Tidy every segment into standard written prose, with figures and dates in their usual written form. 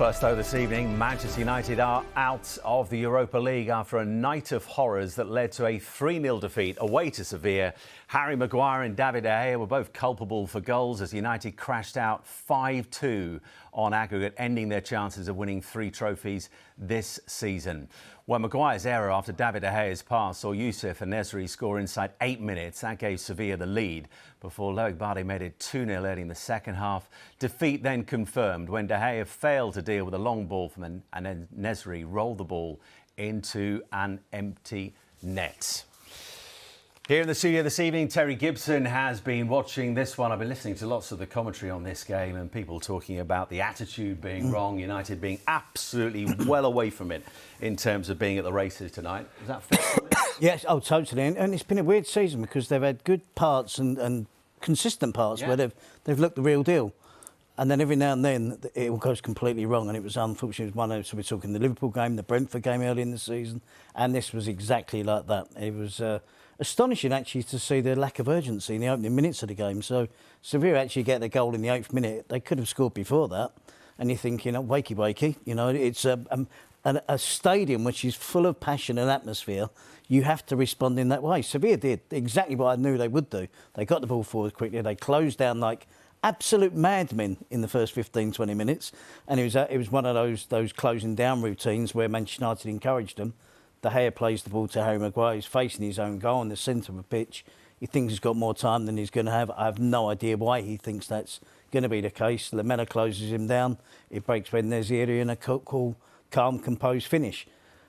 First, though, this evening, Manchester United are out of the Europa League after a night of horrors that led to a 3-0 defeat away to Sevilla. Harry Maguire and David De Gea were both culpable for goals as United crashed out 5-2 on aggregate, ending their chances of winning 3 trophies this season. Well, Maguire's error after David De Gea's pass saw Youssef and Nesri score inside 8 minutes. That gave Sevilla the lead before Loic Bardi made it 2-0 early in the second half. Defeat then confirmed when De Gea failed to deal with a long ball from and then Nesri rolled the ball into an empty net. Here in the studio this evening, Terry Gibson has been watching this one. I've been listening to lots of the commentary on this game and people talking about the attitude being wrong, United being absolutely well away from it in terms of being at the races tonight. Is that fair? Yes, oh, totally. And it's been a weird season because they've had good parts and consistent parts where they've looked the real deal. And then every now and then it all goes completely wrong. And it was unfortunate. It was one of, so we're talking the Liverpool game, the Brentford game early in the season. And this was exactly like that. It was astonishing, actually, to see the lack of urgency in the opening minutes of the game. So Sevilla actually get the goal in the 8th minute. They could have scored before that. And you're thinking, oh, wakey. You know, it's a stadium which is full of passion and atmosphere. You have to respond in that way. Sevilla did exactly what I knew they would do. They got the ball forward quickly. They closed down like absolute madmen in the first 15, 20 minutes. And it was one of those closing down routines where Manchester United encouraged them. De Gea plays the ball to Harry Maguire. He's facing his own goal in the centre of the pitch. He thinks he's got more time than he's going to have. I have no idea why he thinks that's going to be the case. Lamela closes him down. It breaks when there's the area and a cool, calm, composed finish.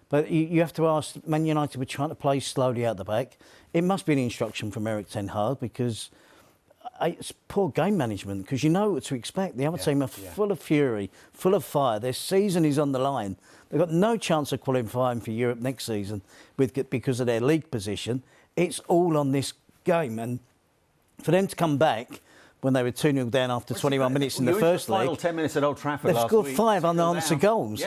But you have to ask, Man United were trying to play slowly out the back. It must be an instruction from Erik ten Hag because it's poor game management because you know what to expect. The other team are full of fury, full of fire. Their season is on the line. They've got no chance of qualifying for Europe next season because of their league position. It's all on this game. And for them to come back when they were 2-0 down after 21 minutes in the first leg. Final 10 minutes at Old Trafford they've scored 5 unanswered goals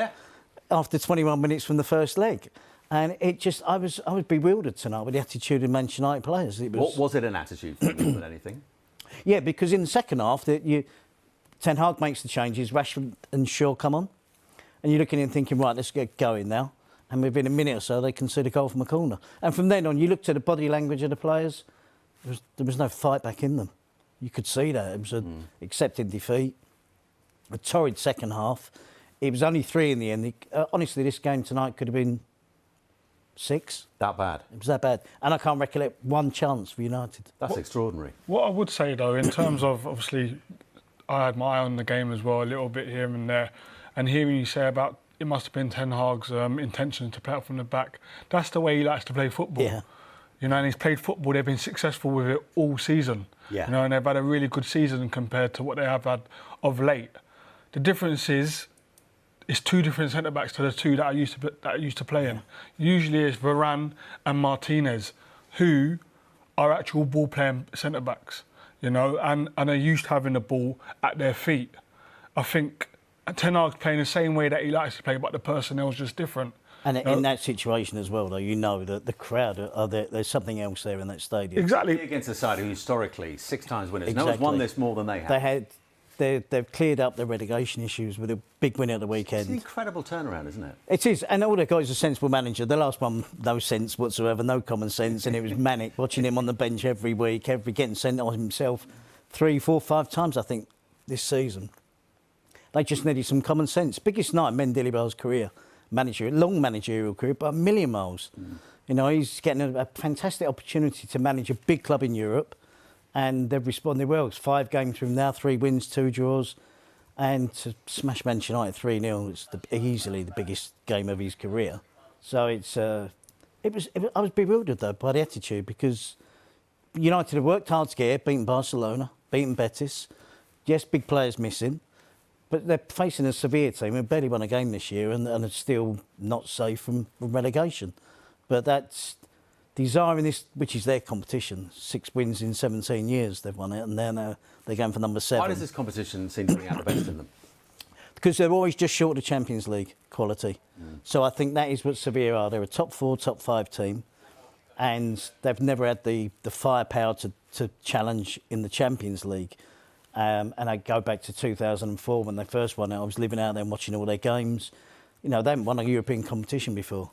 after 21 minutes from the first leg. And it just, I was bewildered tonight with the attitude of Manchester United players. Was it an attitude more than anything? Yeah, because in the second half, Ten Hag makes the changes, Rashford and Shaw come on. And you're looking and thinking, right, let's get going now. And within a minute or so, they concede a goal from a corner. And from then on, you looked at the body language of the players. There was no fight back in them. You could see that. It was an accepting defeat, a torrid second half. It was only 3 in the end. Honestly, this game tonight could have been 6. That bad? It was that bad. And I can't recollect one chance for United. That's extraordinary. What I would say, though, in terms of, obviously, I had my eye on the game as well, a little bit here and there. And hearing you say about it must have been Ten Hag's intention to play out from the back, that's the way he likes to play football. Yeah. You know, and he's played football, they've been successful with it all season. Yeah. You know, and they've had a really good season compared to what they have had of late. The difference is, it's 2 different centre-backs to the 2 that I used to play in. Usually it's Varane and Martinez, who are actual ball-playing centre-backs, you know, and are used to having the ball at their feet. I think Ten Hag's playing the same way that he likes to play, but the personnel's just different. And in that situation as well, though, you know that the crowd are there. There's something else there in that stadium. Exactly. Against a side who historically 6 times winners. Exactly. No one's won this more than they have. They've cleared up their relegation issues with a big win at the weekend. It's an incredible turnaround, isn't it? It is, and all the guys are a sensible manager. The last one, no sense whatsoever, no common sense, and it was manic watching him on the bench every week, getting sent on himself 3, 4, 5 times, I think, this season. They just needed some common sense. Biggest night in Mendilibar's career, long managerial career, but a million miles. You know, he's getting a fantastic opportunity to manage a big club in Europe, and they've responded well. It's 5 games from now, 3 wins, 2 draws, and to smash Manchester United 3-0, it's easily the biggest game of his career. So I was bewildered though by the attitude because United have worked hard to get here, beaten Barcelona, beaten Betis. Yes, big players missing. But they're facing a Sevilla team who barely won a game this year and are still not safe from relegation. But that's desiring this, which is their competition. 6 wins in 17 years they've won it, and they're going for number 7. Why does this competition seem to bring out the best in them? Because they're always just short of Champions League quality. So I think that is what Sevilla are. They're a top 4, top 5 team, and they've never had the firepower to challenge in the Champions League. And I go back to 2004 when they first won it. I was living out there and watching all their games. You know, they hadn't won a European competition before.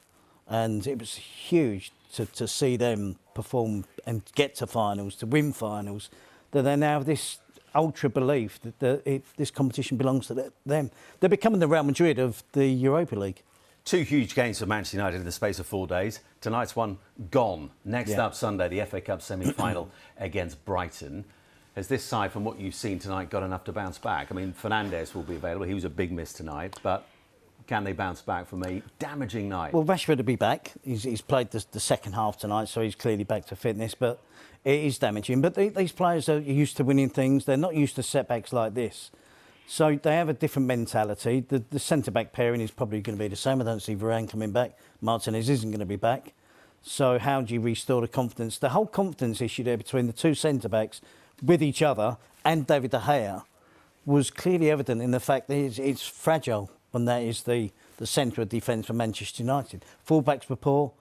And it was huge to see them perform and get to finals, to win finals, that they now have this ultra belief that this competition belongs to them. They're becoming the Real Madrid of the Europa League. 2 huge games for Manchester United in the space of 4 days. Tonight's one gone. Next up Sunday, the FA Cup semi-final against Brighton. Has this side, from what you've seen tonight, got enough to bounce back? I mean, Fernandes will be available. He was a big miss tonight, but can they bounce back from a damaging night? Well, Rashford will be back. He's played the second half tonight, so he's clearly back to fitness, but it is damaging. But these players are used to winning things. They're not used to setbacks like this. So they have a different mentality. The centre-back pairing is probably going to be the same. I don't see Varane coming back. Martinez isn't going to be back. So how do you restore the confidence? The whole confidence issue there between the two centre-backs with each other and David De Gea was clearly evident in the fact that it's fragile when that is the centre of defence for Manchester United. Full-backs were poor.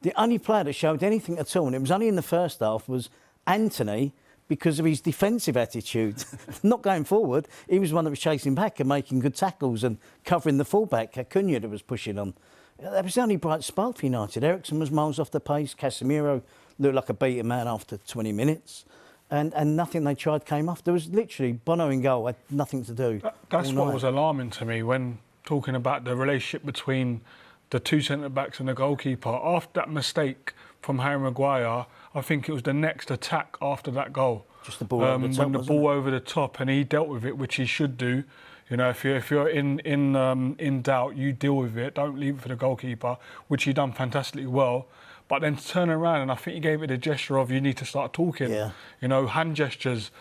The only player that showed anything at all, and it was only in the first half, was Anthony, because of his defensive attitude. Not going forward, he was one that was chasing back and making good tackles and covering the full-back, Acuna, that was pushing on. That was the only bright spark for United. Eriksen was miles off the pace. Casemiro looked like a beaten man after 20 minutes. And nothing they tried came off. There was literally Bono in goal, had nothing to do. That's what was alarming to me when talking about the relationship between the two centre-backs and the goalkeeper. After that mistake from Harry Maguire, I think it was the next attack after that goal. Just the ball over the top, when the ball over the top, and he dealt with it, which he should do. You know, if you're in doubt, you deal with it. Don't leave it for the goalkeeper, which he done fantastically well. But then to turn around, and I think he gave it a gesture of you need to start talking. Yeah. You know, hand gestures.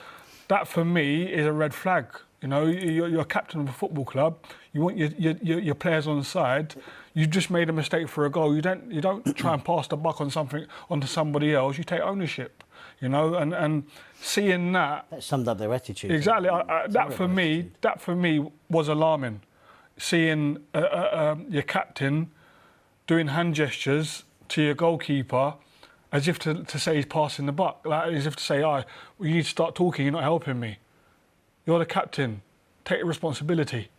That for me is a red flag. You know, you're a captain of a football club. You want your players on the side. You just made a mistake for a goal. You don't try and pass the buck onto somebody else. You take ownership. You know, and seeing that summed up their attitude. Exactly. That for me was alarming. Seeing your captain doing hand gestures to your goalkeeper, as if to say he's passing the buck, like as if to say, you need to start talking. You're not helping me. You're the captain. Take responsibility.